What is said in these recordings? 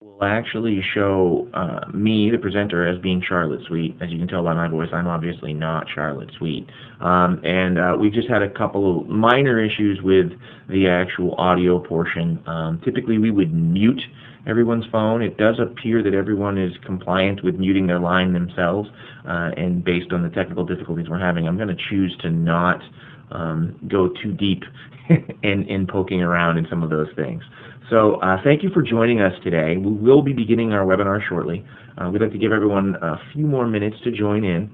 will actually show me, the presenter, as being Charlotte Sweet. As you can tell by my voice, I'm obviously not Charlotte Sweet. And we've just had a couple of minor issues with the actual audio portion. Typically, we would mute everyone's phone. It does appear that everyone is compliant with muting their line themselves, and based on the technical difficulties we're having, I'm going to choose to not go too deep in poking around in some of those things. So thank you for joining us today. We will be beginning our webinar shortly. We'd like to give everyone a few more minutes to join in.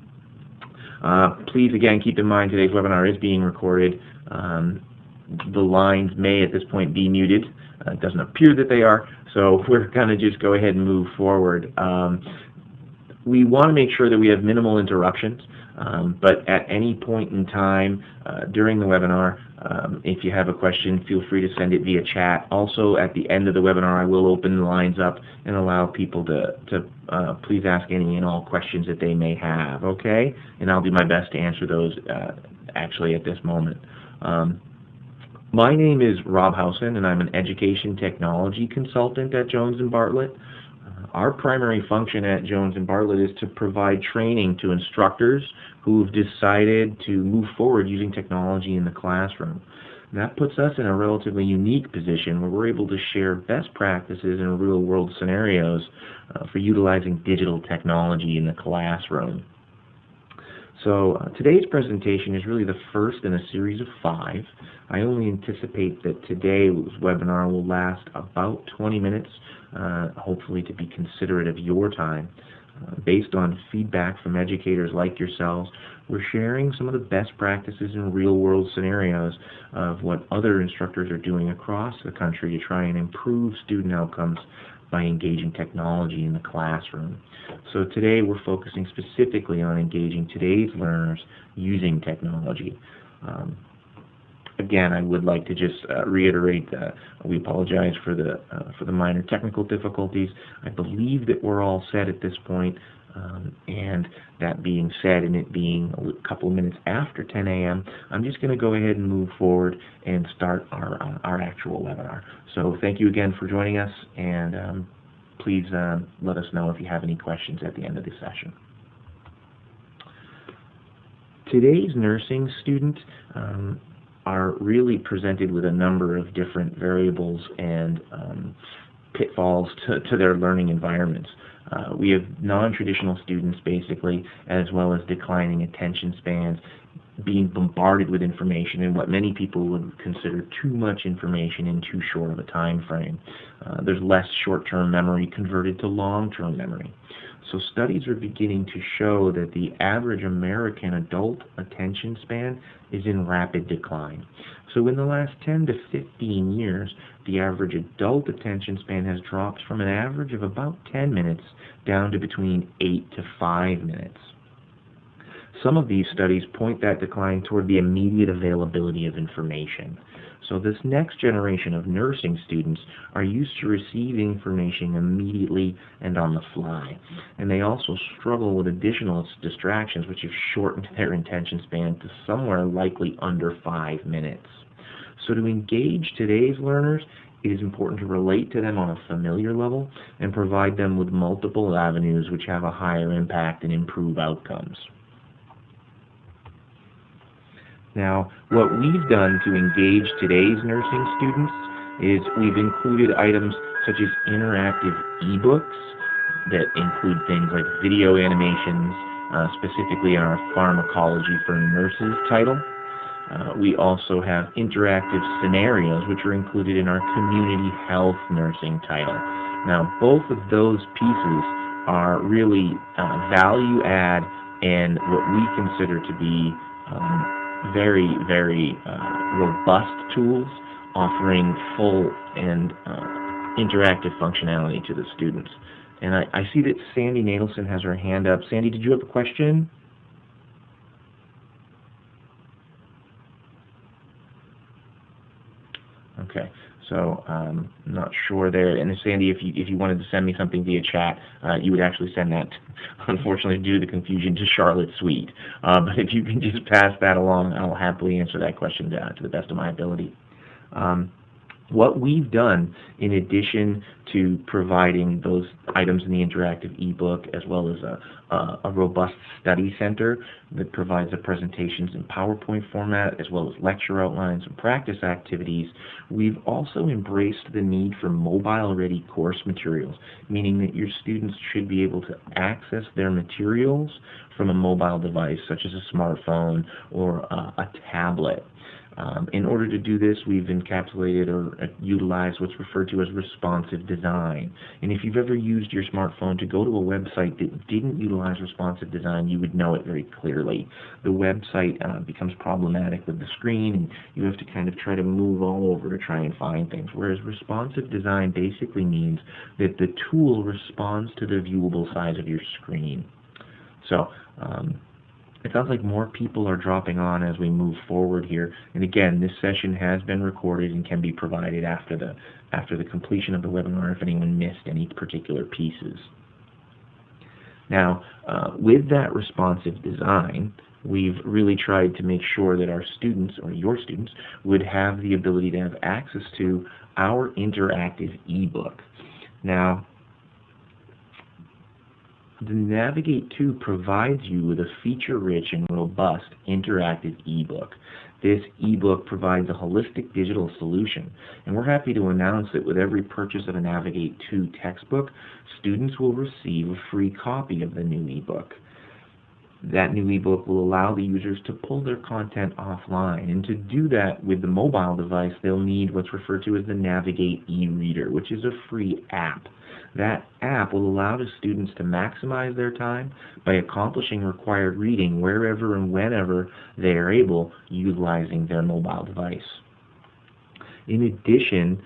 Please, again, keep in mind today's webinar is being recorded. The lines may at this point be muted. It doesn't appear that they are, so we're going to just go ahead and move forward. We want to make sure that we have minimal interruptions, but at any point in time during the webinar, if you have a question, feel free to send it via chat. Also, at the end of the webinar, I will open the lines up and allow people to please ask any and all questions that they may have, okay? And I'll do my best to answer those actually at this moment. My name is Rob Housen, and I'm an education technology consultant at Jones & Bartlett. Our primary function at Jones & Bartlett is to provide training to instructors who've decided to move forward using technology in the classroom. And that puts us in a relatively unique position where we're able to share best practices in real-world scenarios for utilizing digital technology in the classroom. So today's presentation is really the first in a series of 5. I only anticipate that today's webinar will last about 20 minutes, hopefully to be considerate of your time. Based on feedback from educators like yourselves, we're sharing some of the best practices in real-world scenarios of what other instructors are doing across the country to try and improve student outcomes by engaging technology in the classroom. So today we're focusing specifically on engaging today's learners using technology. Again, I would like to just reiterate that we apologize for the minor technical difficulties. I believe that we're all set at this point, and that being said, and it being a couple of minutes after 10 a.m., I'm just going to go ahead and move forward and start our actual webinar. So thank you again for joining us, and please let us know if you have any questions at the end of the session. Today's nursing student are really presented with a number of different variables and pitfalls to their learning environments. We have non-traditional students, basically, as well as declining attention spans, being bombarded with information and what many people would consider too much information in too short of a time frame. There's less short-term memory converted to long-term memory. So studies are beginning to show that the average American adult attention span is in rapid decline. So in the last 10 to 15 years, the average adult attention span has dropped from an average of about 10 minutes down to between 8 to 5 minutes. Some of these studies point that decline toward the immediate availability of information. So this next generation of nursing students are used to receiving information immediately and on the fly. And they also struggle with additional distractions which have shortened their attention span to somewhere likely under 5 minutes. So to engage today's learners, it is important to relate to them on a familiar level and provide them with multiple avenues which have a higher impact and improve outcomes. Now, what we've done to engage today's nursing students is we've included items such as interactive eBooks that include things like video animations, specifically in our Pharmacology for Nurses title. We also have interactive scenarios, which are included in our Community Health Nursing title. Now, both of those pieces are really value add and what we consider to be very, very robust tools offering full and interactive functionality to the students. And I see that Sandy Nadelson has her hand up. Sandy, did you have a question? Okay, so I'm not sure there. And Sandy, if you wanted to send me something via chat, you would actually send that, unfortunately, due to the confusion, to Charlotte Sweet. But if you can just pass that along, I'll happily answer that question to the best of my ability. What we've done, in addition to providing those items in the interactive ebook, as well as a robust study center that provides the presentations in PowerPoint format, as well as lecture outlines and practice activities, we've also embraced the need for mobile-ready course materials, meaning that your students should be able to access their materials from a mobile device, such as a smartphone or a tablet. In order to do this, we've encapsulated or utilized what's referred to as responsive design. And if you've ever used your smartphone to go to a website that didn't utilize responsive design, you would know it very clearly. The website becomes problematic with the screen, and you have to kind of try to move all over to try and find things. Whereas responsive design basically means that the tool responds to the viewable size of your screen. So, it sounds like more people are dropping on as we move forward here. And again, this session has been recorded and can be provided after the completion of the webinar if anyone missed any particular pieces. Now, with that responsive design, we've really tried to make sure that our students, or your students, would have the ability to have access to our interactive ebook. Now, the Navigate 2 provides you with a feature-rich and robust interactive ebook. This ebook provides a holistic digital solution, and we're happy to announce that with every purchase of a Navigate 2 textbook, students will receive a free copy of the new ebook. That new ebook will allow the users to pull their content offline, and to do that with the mobile device, they'll need what's referred to as the Navigate e-reader, which is a free app. That app will allow the students to maximize their time by accomplishing required reading wherever and whenever they are able, utilizing their mobile device. In addition,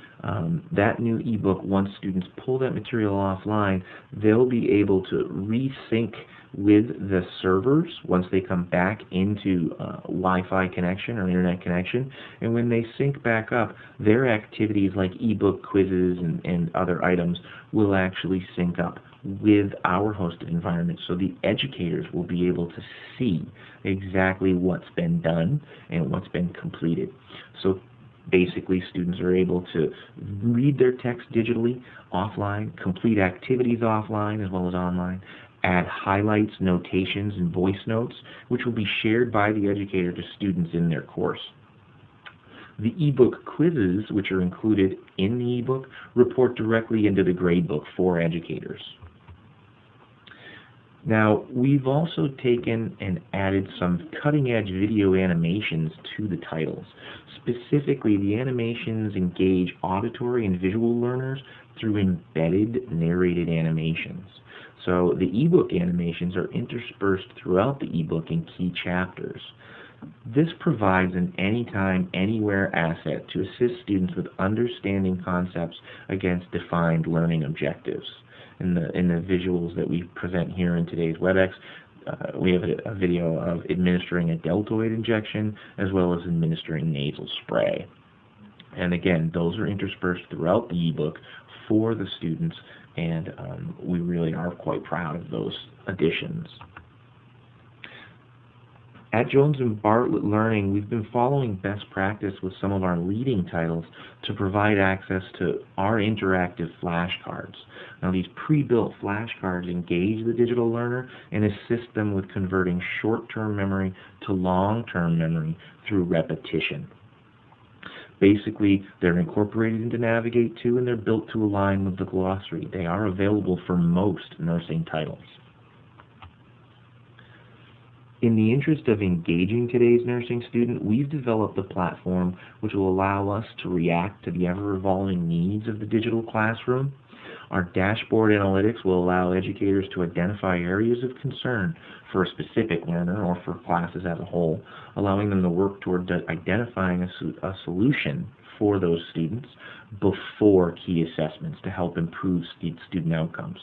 that new ebook, once students pull that material offline, they'll be able to resync with the servers once they come back into Wi-Fi connection or internet connection. And when they sync back up, their activities like ebook quizzes and other items will actually sync up with our hosted environment, so the educators will be able to see exactly what's been done and what's been completed. So basically, students are able to read their text digitally, offline, complete activities offline as well as online, add highlights, notations, and voice notes, which will be shared by the educator to students in their course. The ebook quizzes, which are included in the ebook, report directly into the gradebook for educators. Now, we've also taken and added some cutting-edge video animations to the titles. Specifically, the animations engage auditory and visual learners through embedded narrated animations. So the ebook animations are interspersed throughout the ebook in key chapters. This provides an anytime, anywhere asset to assist students with understanding concepts against defined learning objectives. In the visuals that we present here in today's WebEx, we have a video of administering a deltoid injection as well as administering nasal spray. And again, those are interspersed throughout the ebook for the students, and we really are quite proud of those additions. At Jones and Bartlett Learning, we've been following best practice with some of our leading titles to provide access to our interactive flashcards. Now, these pre-built flashcards engage the digital learner and assist them with converting short-term memory to long-term memory through repetition. Basically, they're incorporated into Navigate 2 and they're built to align with the glossary. They are available for most nursing titles. In the interest of engaging today's nursing student, we've developed a platform which will allow us to react to the ever-evolving needs of the digital classroom. Our dashboard analytics will allow educators to identify areas of concern for a specific learner or for classes as a whole, allowing them to work toward identifying a solution for those students before key assessments to help improve student outcomes.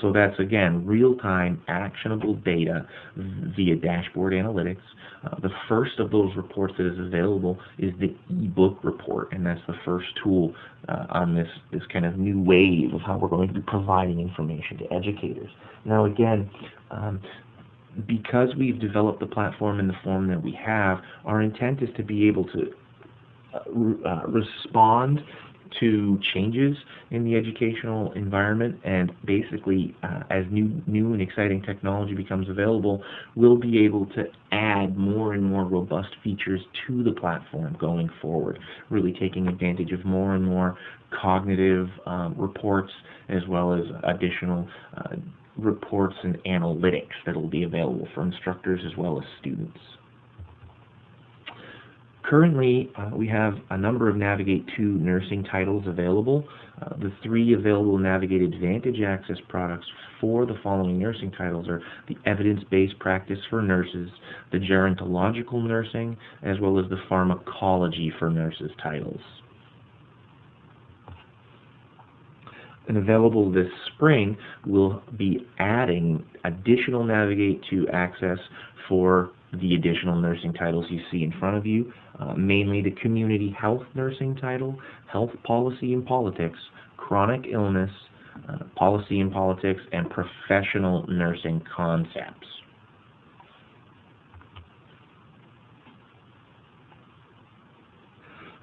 So that's, again, real-time actionable data via dashboard analytics. The first of those reports that is available is the eBook report, and that's the first tool on this kind of new wave of how we're going to be providing information to educators. Now, again, because we've developed the platform in the form that we have, our intent is to be able to respond to changes in the educational environment, and basically as new and exciting technology becomes available, we'll be able to add more and more robust features to the platform going forward, really taking advantage of more and more cognitive reports, as well as additional reports and analytics that will be available for instructors as well as students. Currently, we have a number of Navigate 2 nursing titles available. The 3 available Navigate Advantage Access products for the following nursing titles are the Evidence-Based Practice for Nurses, the Gerontological Nursing, as well as the Pharmacology for Nurses titles. And available this spring, we'll be adding additional Navigate 2 access for the additional nursing titles you see in front of you, mainly the Community Health Nursing title, Health Policy and Politics, Chronic Illness, Policy and Politics, and Professional Nursing Concepts.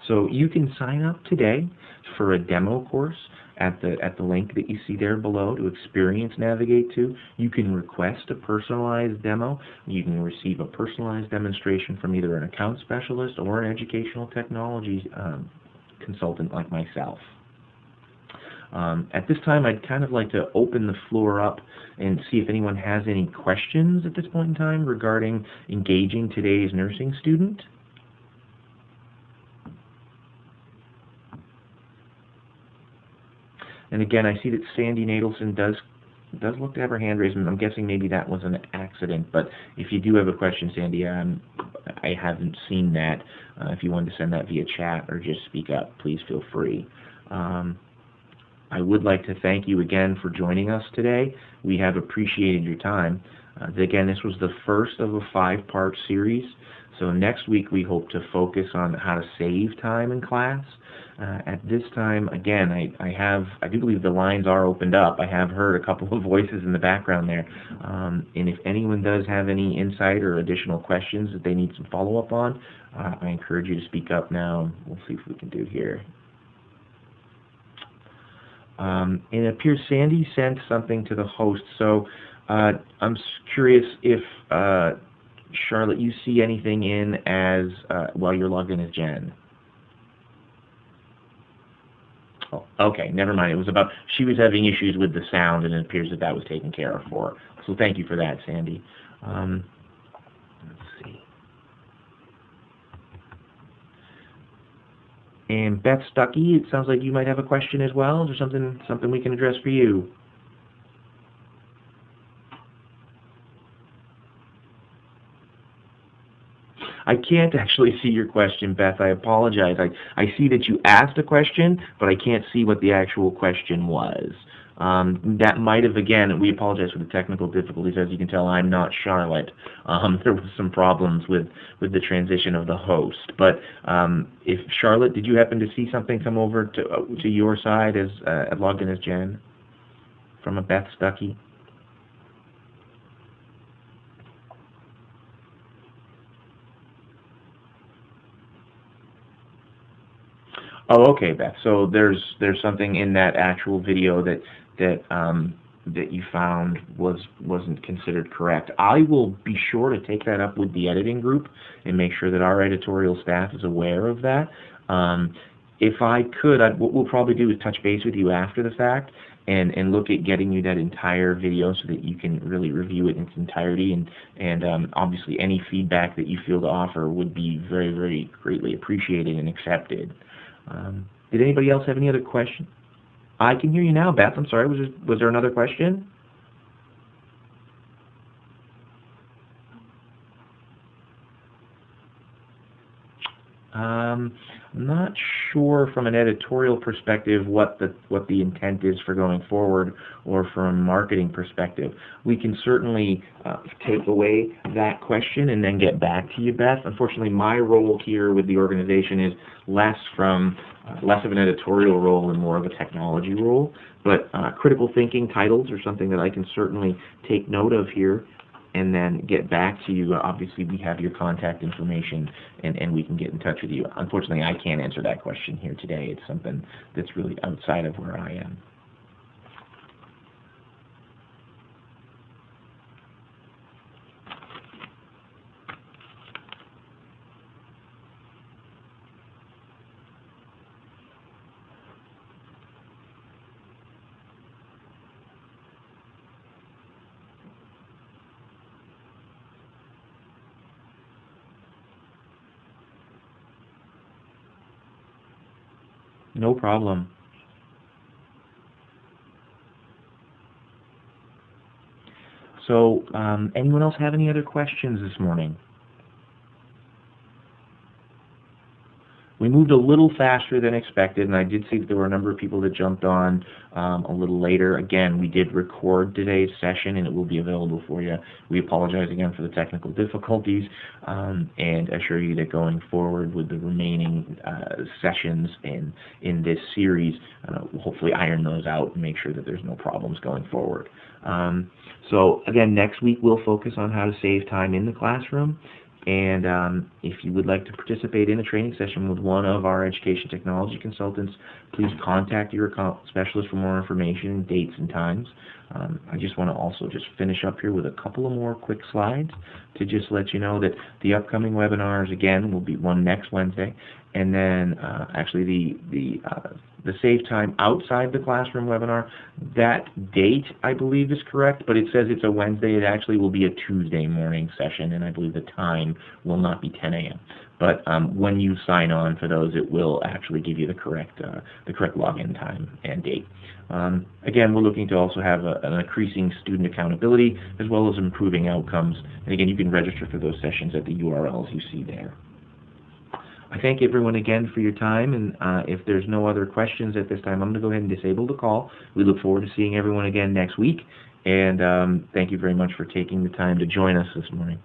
So you can sign up today for a demo course at the link that you see there below to experience Navigate 2. You can request a personalized demo. You can receive a personalized demonstration from either an account specialist or an educational technology consultant like myself. At this time, I'd kind of like to open the floor up and see if anyone has any questions at this point in time regarding engaging today's nursing student. And again, I see that Sandy Nadelson does look to have her hand raised, and I'm guessing maybe that was an accident. But if you do have a question, Sandy, I haven't seen that. If you wanted to send that via chat or just speak up, please feel free. I would like to thank you again for joining us today. We have appreciated your time. Again, this was the first of a 5-part series. So next week we hope to focus on how to save time in class. At this time, again, I do believe the lines are opened up. I have heard a couple of voices in the background there. And if anyone does have any insight or additional questions that they need some follow-up on, I encourage you to speak up now. We'll see if we can do here. It appears Sandy sent something to the host. So I'm curious if, Charlotte, you see anything in as while you're logged in as Jen. Oh, okay, never mind. It was about she was having issues with the sound, and it appears that that was taken care of for her. So thank you for that, Sandy. Let's see. And Beth Stuckey, it sounds like you might have a question as well. Is there something we can address for you? I can't actually see your question, Beth. I apologize. I see that you asked a question, but I can't see what the actual question was. That might have, again, we apologize for the technical difficulties. As you can tell, I'm not Charlotte. There was some problems with the transition of the host. But if Charlotte, did you happen to see something come over to your side as logged in as Jen from a Beth Stuckey? Oh, okay, Beth. So there's something in that actual video that you found wasn't considered correct. I will be sure to take that up with the editing group and make sure that our editorial staff is aware of that. If I could, what we'll probably do is touch base with you after the fact and look at getting you that entire video so that you can really review it in its entirety, and obviously any feedback that you feel to offer would be very, very greatly appreciated and accepted. Did anybody else have any other questions? I can hear you now, Beth. I'm sorry. Was there another question? I'm not sure from an editorial perspective what the intent is for going forward, or from a marketing perspective. We can certainly take away that question and then get back to you, Beth. Unfortunately, my role here with the organization is less of an editorial role and more of a technology role. But critical thinking titles are something that I can certainly take note of here. and then get back to you. Obviously, we have your contact information, and we can get in touch with you. Unfortunately, I can't answer that question here today. It's something that's really outside of where I am. No problem. So, anyone else have any other questions this morning? We moved a little faster than expected, and I did see that there were a number of people that jumped on a little later. Again, we did record today's session, and it will be available for you. We apologize again for the technical difficulties, and assure you that going forward with the remaining sessions in this series, we'll hopefully iron those out and make sure that there's no problems going forward. So again, next week we'll focus on how to save time in the classroom. And if you would like to participate in a training session with one of our education technology consultants, please contact your account specialist for more information, dates, and times. I just want to also just finish up here with a couple of more quick slides to just let you know that the upcoming webinars, again, will be one next Wednesday, and then actually the Save Time Outside the Classroom webinar, that date, I believe, is correct, but it says it's a Wednesday. It actually will be a Tuesday morning session, and I believe the time will not be 10 a.m. But when you sign on for those, it will actually give you the correct login time and date. Again, we're looking to also have an increasing student accountability as well as improving outcomes. And again, you can register for those sessions at the URLs you see there. I thank everyone again for your time, and if there's no other questions at this time, I'm going to go ahead and disable the call. We look forward to seeing everyone again next week, and thank you very much for taking the time to join us this morning.